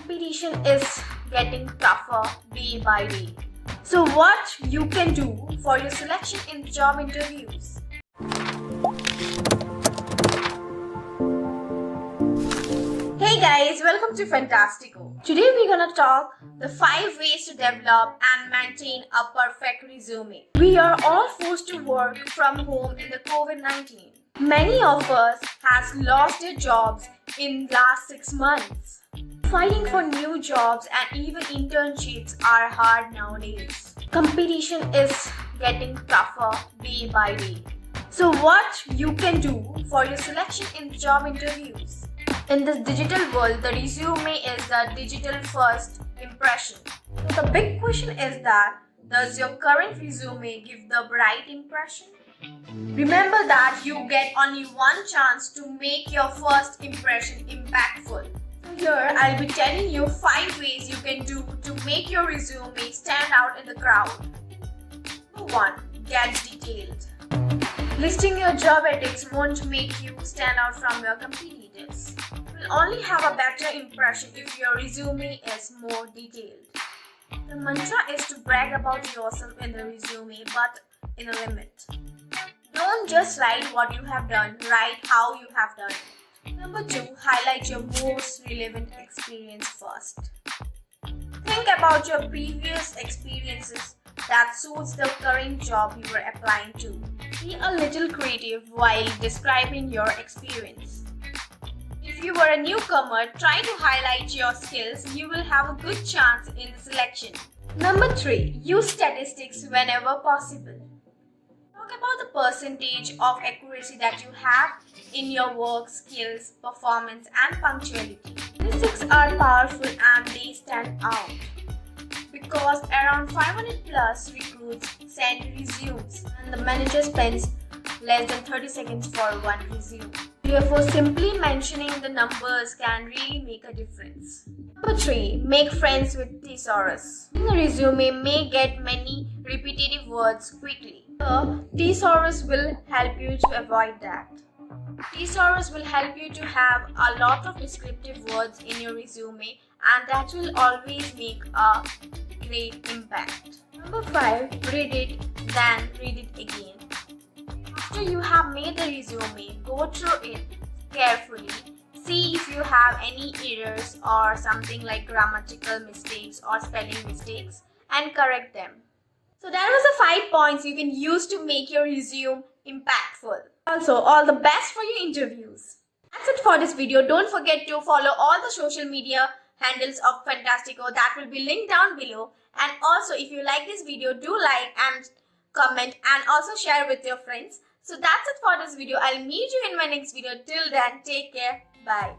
Competition is getting tougher day by day. So what you can do for your selection in job interviews? Hey guys, welcome to Fantastico. Today we're gonna talk the 5 ways to develop and maintain a perfect resume. We are all forced to work from home in the COVID-19. Many of us has lost their jobs in last 6 months. Fighting for new jobs and even internships are hard nowadays. Competition is getting tougher day by day. So what you can do for your selection in job interviews? In this digital world, the resume is the digital first impression. So the big question is that, does your current resume give the right impression? Remember that you get only one chance to make your first impression impactful. Here I'll be telling you 5 ways you can do to make your resume stand out in the crowd. Number 1. Get detailed. Listing your job ethics won't make you stand out from your competitors. You'll only have a better impression if your resume is more detailed. The mantra is to brag about yourself in the resume, but in a limit. Don't just write what you have done, write how you have done it. Number 2. Highlight your most relevant experience first. Think about your previous experiences that suits the current job you are applying to. Be a little creative while describing your experience. If you are a newcomer, try to highlight your skills. You will have a good chance in the selection. Number 3. Use statistics whenever possible. Talk about the percentage of accuracy that you have in your work, skills, performance and punctuality. Statistics are powerful and they stand out because around 500 plus recruits send resumes and the manager spends less than 30 seconds for one resume. Therefore, simply mentioning the numbers can really make a difference. Number 3. Make friends with Thesaurus. In a resume may get many repetitive words quickly. Thesaurus will help you to avoid that. Thesaurus will help you to have a lot of descriptive words in your resume, and that will always make a great impact. Number 5. Read it, then read it again. After you have made the resume, go through it carefully. See if you have any errors or something like grammatical mistakes or spelling mistakes and correct them. So that was the 5 points you can use to make your resume impactful. Also, all the best for your interviews. That's it for this video. Don't forget to follow all the social media handles of Fantastico that will be linked down below. And also, if you like this video, do like and comment and also share with your friends. So that's it for this video. I'll meet you in my next video. Till then, take care. Bye.